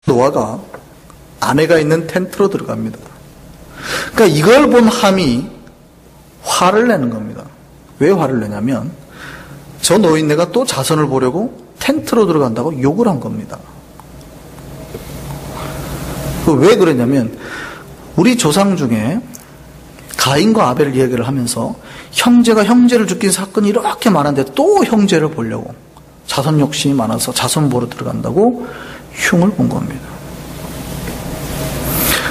노아가 아내가 있는 텐트로 들어갑니다. 그러니까 이걸 본 함이 화를 내는 겁니다. 왜 화를 내냐면 저 노인네가 또 자선을 보려고 텐트로 들어간다고 욕을 한 겁니다. 왜 그러냐면 우리 조상 중에 가인과 아벨 이야기를 하면서 형제가 형제를 죽인 사건이 이렇게 많은데 또 형제를 보려고 자선 욕심이 많아서 자선 보러 들어간다고 흉을 본 겁니다.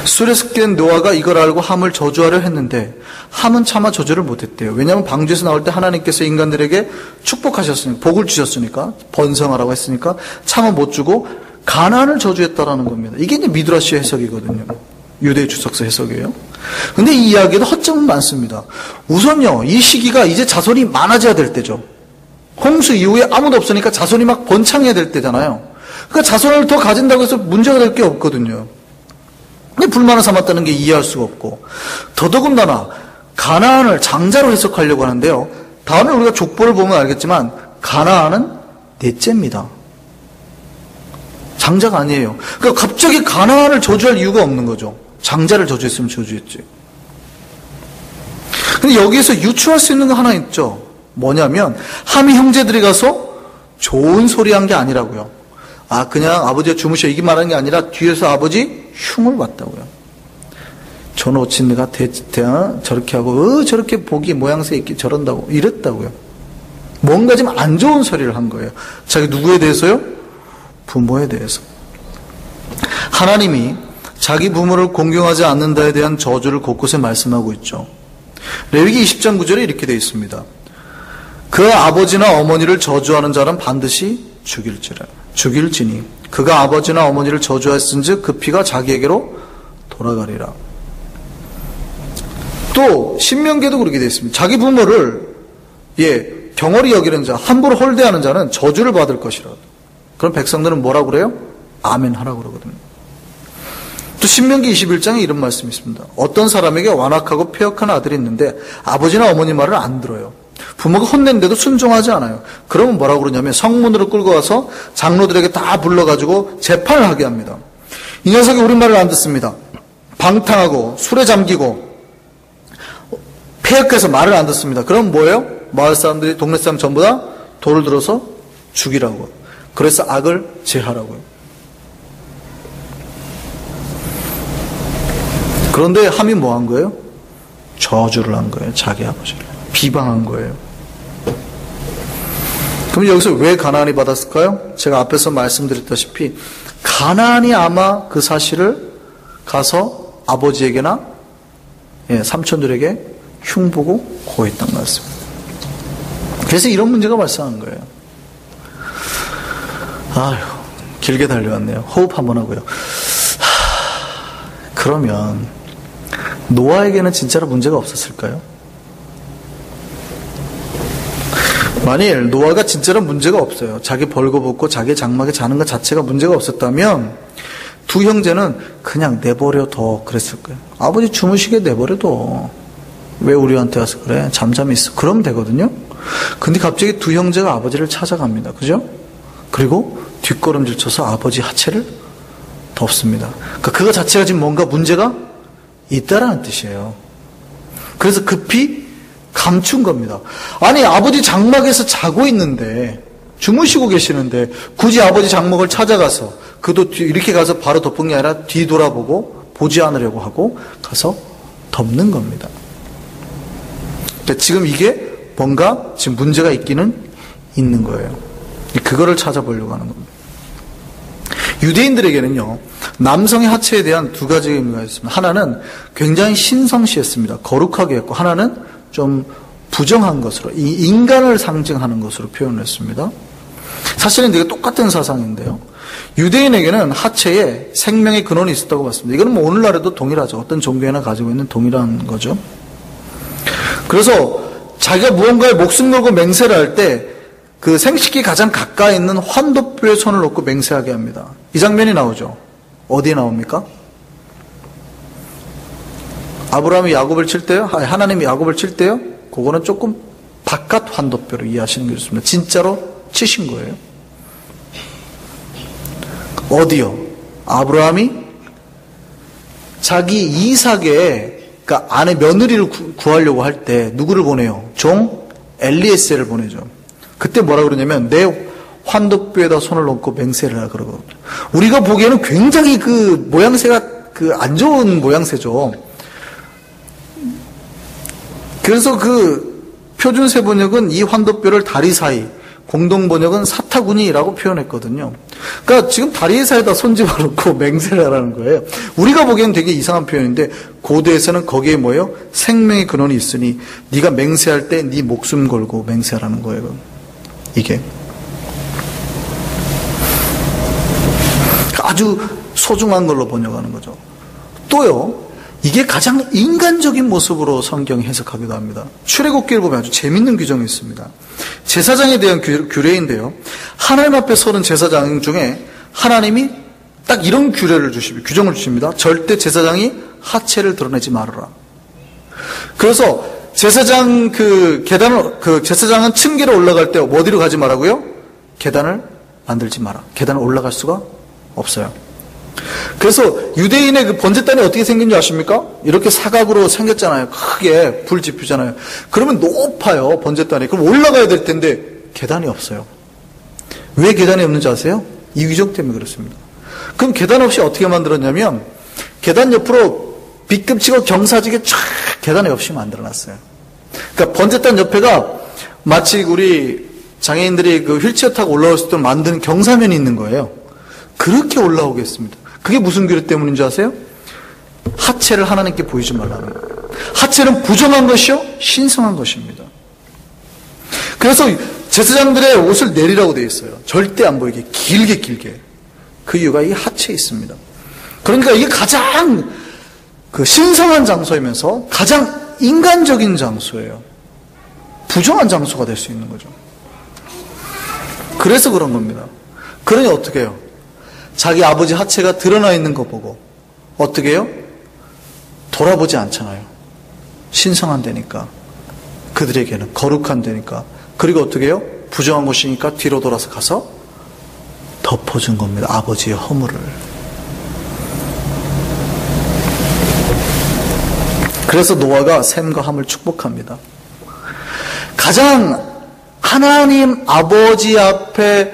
술에 섞인 노아가 이걸 알고 함을 저주하려 했는데 함은 차마 저주를 못했대요. 왜냐하면 방주에서 나올 때 하나님께서 인간들에게 축복하셨으니까, 복을 주셨으니까, 번성하라고 했으니까 차마 못 주고 가나안을 저주했다라는 겁니다. 이게 이제 미드라시 해석이거든요. 유대 주석서 해석이에요. 근데 이 이야기에도 허점은 많습니다. 우선요, 이 시기가 이제 자손이 많아져야 될 때죠. 홍수 이후에 아무도 없으니까 자손이 막 번창해야 될 때잖아요. 그러니까 자손을 더 가진다고 해서 문제가 될 게 없거든요. 근데 불만을 삼았다는 게 이해할 수가 없고, 더더군다나 가나안을 장자로 해석하려고 하는데요. 다음에 우리가 족보를 보면 알겠지만 가나안은 넷째입니다. 장자가 아니에요. 그러니까 갑자기 가나안을 저주할 이유가 없는 거죠. 장자를 저주했으면 저주했지. 근데 여기에서 유추할 수 있는 거 하나 있죠. 뭐냐면 함이 형제들이 가서 좋은 소리 한 게 아니라고요. 그냥 아버지가 주무셔 이게 말하는 게 아니라 뒤에서 아버지 흉을 봤다고요. 저 노친네가 저렇게 하고 저렇게 보기 모양새 있게 저런다고 이랬다고요. 뭔가 좀 안 좋은 소리를 한 거예요. 자기 누구에 대해서요? 부모에 대해서. 하나님이 자기 부모를 공경하지 않는다에 대한 저주를 곳곳에 말씀하고 있죠. 레위기 20장 9절에 이렇게 되어 있습니다. 그 아버지나 어머니를 저주하는 자는 반드시 죽일지니 그가 아버지나 어머니를 저주하였은즉 그 피가 자기에게로 돌아가리라. 또 신명기에도 그렇게 되어 있습니다. 자기 부모를 경홀히 여기는 자, 함부로 홀대하는 자는 저주를 받을 것이라. 그럼 백성들은 뭐라고 그래요? 아멘 하라고 그러거든요. 또 신명기 21장에 이런 말씀이 있습니다. 어떤 사람에게 완악하고 폐역한 아들이 있는데 아버지나 어머니 말을 안 들어요. 부모가 혼낸데도 순종하지 않아요. 그러면 뭐라고 그러냐면 성문으로 끌고 와서 장로들에게 다 불러가지고 재판을 하게 합니다. 이 녀석이 우리 말을 안 듣습니다. 방탕하고 술에 잠기고 폐역해서 말을 안 듣습니다. 그럼 뭐예요? 마을 사람들이 동네 사람 전부 다 돌을 들어서 죽이라고. 그래서 악을 제하라고요. 그런데 함이 뭐 한 거예요? 저주를 한 거예요. 자기 아버지를. 비방한 거예요. 그럼 여기서 왜 가나안이 받았을까요? 제가 앞에서 말씀드렸다시피 가나안이 아마 그 사실을 가서 아버지에게나 삼촌들에게 흉보고 고했던 것 같습니다. 그래서 이런 문제가 발생한 거예요. 아휴, 길게 달려왔네요. 호흡 한번 하고요. 그러면 노아에게는 진짜로 문제가 없었을까요? 만일 노아가 진짜로 문제가 없어요. 자기 벌거벗고 자기 장막에 자는 것 자체가 문제가 없었다면 두 형제는 그냥 내버려둬 그랬을 거예요. 아버지 주무시게 내버려둬. 왜 우리한테 와서 그래? 잠잠히 있어. 그러면 되거든요. 근데 갑자기 두 형제가 아버지를 찾아갑니다. 그죠? 그리고 뒷걸음질 쳐서 아버지 하체를 덮습니다. 그러니까 그거 자체가 지금 뭔가 문제가 있다라는 뜻이에요. 그래서 급히 감춘 겁니다. 아니 아버지 장막에서 자고 있는데 주무시고 계시는데 굳이 아버지 장막을 찾아가서 그도 이렇게 가서 바로 덮은 게 아니라 뒤돌아보고 보지 않으려고 하고 가서 덮는 겁니다. 그러니까 지금 이게 뭔가 지금 문제가 있기는 있는 거예요. 그거를 찾아보려고 하는 겁니다. 유대인들에게는요, 남성의 하체에 대한 두 가지 의미가 있습니다. 하나는 굉장히 신성시했습니다. 거룩하게 했고, 하나는 좀 부정한 것으로, 이 인간을 상징하는 것으로 표현을 했습니다. 사실은 되게 똑같은 사상인데요. 유대인에게는 하체에 생명의 근원이 있었다고 봤습니다. 이거는 뭐 오늘날에도 동일하죠. 어떤 종교에나 가지고 있는 동일한 거죠. 그래서 자기가 무언가에 목숨 걸고 맹세를 할 때 그 생식기 가장 가까이 있는 환도뼈에 손을 놓고 맹세하게 합니다. 이 장면이 나오죠. 어디에 나옵니까? 아브라함이 야곱을 칠 때요? 하나님이 야곱을 칠 때요? 그거는 조금 바깥 환도뼈로 이해하시는 게 좋습니다. 진짜로 치신 거예요. 어디요? 아브라함이 자기 이삭의 그러니까 아내 며느리를 구하려고 할 때 누구를 보내요? 종 엘리에셀을 보내죠. 그때 뭐라 그러냐면 내 환덕부에다 손을 얹고 맹세를 하라 그러거든요. 우리가 보기에는 굉장히 그 모양새가 그 안 좋은 모양새죠. 그래서 그 표준세 번역은 이 환덕뼈를 다리 사이, 공동 번역은 사타구니라고 표현했거든요. 그러니까 지금 다리 사이에다 손 집어넣고 맹세를 하라는 거예요. 우리가 보기에는 되게 이상한 표현인데 고대에서는 거기에 뭐예요? 생명의 근원이 있으니 네가 맹세할 때 네 목숨 걸고 맹세하라는 거예요. 이게 아주 소중한 걸로 번역하는 거죠. 또요, 이게 가장 인간적인 모습으로 성경이 해석하기도 합니다. 출애굽기를 보면 아주 재밌는 규정이 있습니다. 제사장에 대한 규례인데요. 하나님 앞에 서는 제사장 중에 하나님이 딱 이런 규정을 주십니다. 절대 제사장이 하체를 드러내지 말아라. 그래서 제사장 제사장은 층계로 올라갈 때 어디로 가지 말라고요? 계단을 만들지 마라. 계단을 올라갈 수가 없어요. 그래서 유대인의 그 번제단이 어떻게 생긴 줄 아십니까? 이렇게 사각으로 생겼잖아요. 크게 불 지피잖아요. 그러면 높아요, 번제단이. 그럼 올라가야 될 텐데 계단이 없어요. 왜 계단이 없는지 아세요? 이 규정 때문에 그렇습니다. 그럼 계단 없이 어떻게 만들었냐면 계단 옆으로 빗금치고 경사지게 쫙 계단이 없이 만들어놨어요. 그러니까 번제단 옆에가 마치 우리 장애인들이 그 휠체어 타고 올라왔을 때 만드는 경사면이 있는 거예요. 그렇게 올라오겠습니다. 그게 무슨 규례 때문인지 아세요? 하체를 하나님께 보이지 말라는 거예요. 하체는 부정한 것이요, 신성한 것입니다. 그래서 제사장들의 옷을 내리라고 되어 있어요. 절대 안 보이게, 길게. 그 이유가 이 하체에 있습니다. 그러니까 이게 가장 그 신성한 장소이면서 가장 인간적인 장소예요. 부정한 장소가 될 수 있는 거죠. 그래서 그런 겁니다. 그러니 어떻게 해요? 자기 아버지 하체가 드러나 있는 거 보고 어떻게 해요? 돌아보지 않잖아요. 신성한 데니까. 그들에게는 거룩한 데니까. 그리고 어떻게 해요? 부정한 것이니까 뒤로 돌아서 가서 덮어준 겁니다. 아버지의 허물을. 그래서 노아가 셈과 함을 축복합니다. 가장 하나님 아버지 앞에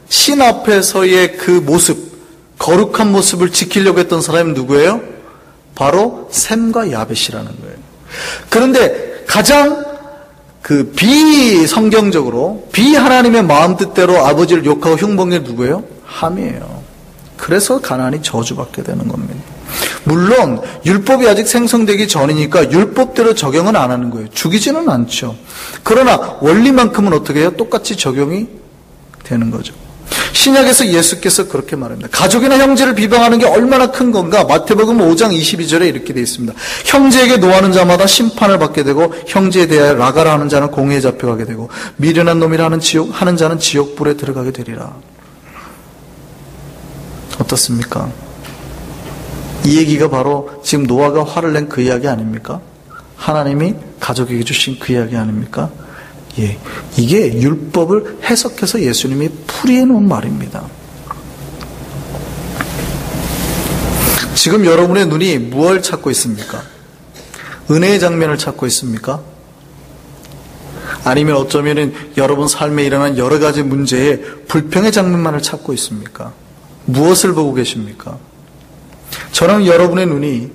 신 앞에서의 그 모습, 거룩한 모습을 지키려고 했던 사람이 누구예요? 바로 셈과 야벳이라는 거예요. 그런데 가장 비성경적으로 비하나님의 마음 뜻대로 아버지를 욕하고 흉보는 게 누구예요? 함이에요. 그래서 가나안이 저주받게 되는 겁니다. 물론 율법이 아직 생성되기 전이니까 율법대로 적용은 안 하는 거예요. 죽이지는 않죠. 그러나 원리만큼은 어떻게 해요? 똑같이 적용이 되는 거죠. 신약에서 예수께서 그렇게 말합니다. 가족이나 형제를 비방하는 게 얼마나 큰 건가? 마태복음 5장 22절에 이렇게 되어 있습니다. 형제에게 노하는 자마다 심판을 받게 되고 형제에 대하여 라가라 하는 자는 공회에 잡혀가게 되고 미련한 놈이라 하는 자는 지옥불에 들어가게 되리라. 어떻습니까? 이 얘기가 바로 지금 노아가 화를 낸 그 이야기 아닙니까? 하나님이 가족에게 주신 그 이야기 아닙니까? 예, 이게 율법을 해석해서 예수님이 풀이해 놓은 말입니다. 지금 여러분의 눈이 무엇을 찾고 있습니까? 은혜의 장면을 찾고 있습니까? 아니면 어쩌면 여러분 삶에 일어난 여러 가지 문제에 불평의 장면만을 찾고 있습니까? 무엇을 보고 계십니까? 저는 여러분의 눈이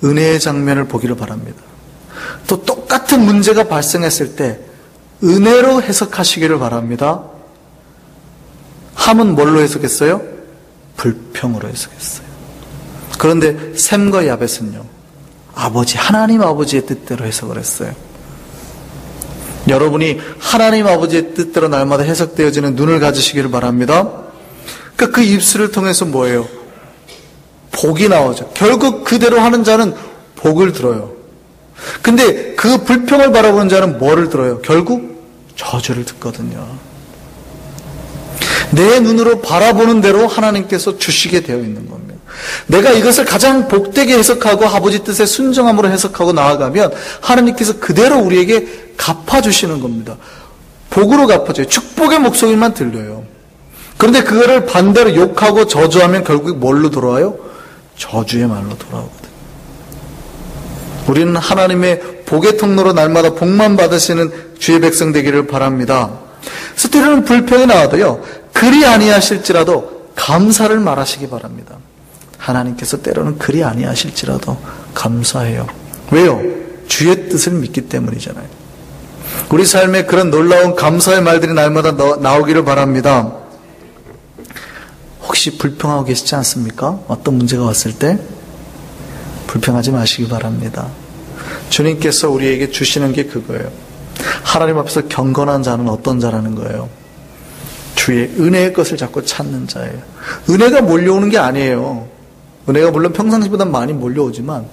은혜의 장면을 보기를 바랍니다. 또 똑같은 문제가 발생했을 때 은혜로 해석하시기를 바랍니다. 함은 뭘로 해석했어요? 불평으로 해석했어요. 그런데 셈과 야벳은요, 하나님 아버지의 뜻대로 해석을 했어요. 여러분이 하나님 아버지의 뜻대로 날마다 해석되어지는 눈을 가지시기를 바랍니다. 그러니까 그 입술을 통해서 뭐예요? 복이 나오죠. 결국 그대로 하는 자는 복을 들어요. 근데 그 불평을 바라보는 자는 뭐를 들어요? 결국 저주를 듣거든요. 내 눈으로 바라보는 대로 하나님께서 주시게 되어 있는 겁니다. 내가 이것을 가장 복되게 해석하고 아버지 뜻에 순종함으로 해석하고 나아가면 하나님께서 그대로 우리에게 갚아주시는 겁니다. 복으로 갚아줘요. 축복의 목소리만 들려요. 그런데 그거를 반대로 욕하고 저주하면 결국 뭘로 돌아와요? 저주의 말로 돌아오거든요. 우리는 하나님의 복의 통로로 날마다 복만 받으시는 주의 백성 되기를 바랍니다. 그래서 때로는 불평이 나와도요, 그리 아니하실지라도 감사를 말하시기 바랍니다. 하나님께서 때로는 그리 아니하실지라도 감사해요. 왜요? 주의 뜻을 믿기 때문이잖아요. 우리 삶에 그런 놀라운 감사의 말들이 날마다 나오기를 바랍니다. 혹시 불평하고 계시지 않습니까? 어떤 문제가 왔을 때 불평하지 마시기 바랍니다. 주님께서 우리에게 주시는 게 그거예요. 하나님 앞에서 경건한 자는 어떤 자라는 거예요? 주의 은혜의 것을 자꾸 찾는 자예요. 은혜가 몰려오는 게 아니에요. 은혜가 물론 평상시보다 많이 몰려오지만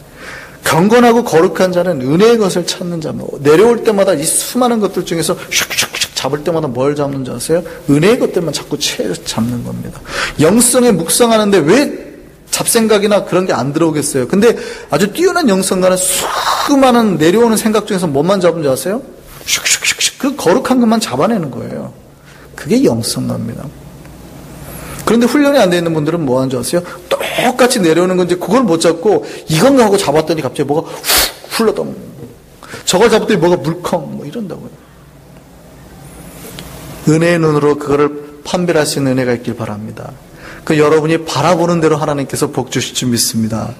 경건하고 거룩한 자는 은혜의 것을 찾는 자입니다. 내려올 때마다 이 수많은 것들 중에서 슉슉슉 잡을 때마다 뭘 잡는 줄 아세요? 은혜의 것들만 자꾸 잡는 겁니다. 영성에 묵상하는데 왜 잡생각이나 그런 게 안 들어오겠어요? 근데 아주 뛰어난 영성가는 수많은 내려오는 생각 중에서 뭐만 잡은 줄 아세요? 슉슉슉슉 그 거룩한 것만 잡아내는 거예요. 그게 영성가입니다. 그런데 훈련이 안 돼 있는 분들은 뭐 하는 줄 아세요? 똑같이 내려오는 건지 그걸 못 잡고 이건가 하고 잡았더니 갑자기 뭐가 훅 흘러넘는 저걸 잡았더니 뭐가 물컹 뭐 이런다고요. 은혜의 눈으로 그거를 판별할 수 있는 은혜가 있길 바랍니다. 그 여러분이 바라보는 대로 하나님께서 복 주실 줄 믿습니다.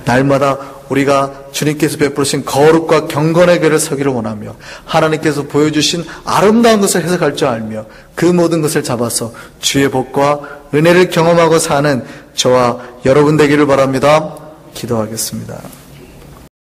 날마다 우리가 주님께서 베푸신 거룩과 경건의 길을 서기를 원하며 하나님께서 보여주신 아름다운 것을 해석할 줄 알며 그 모든 것을 잡아서 주의 복과 은혜를 경험하고 사는 저와 여러분 되기를 바랍니다. 기도하겠습니다.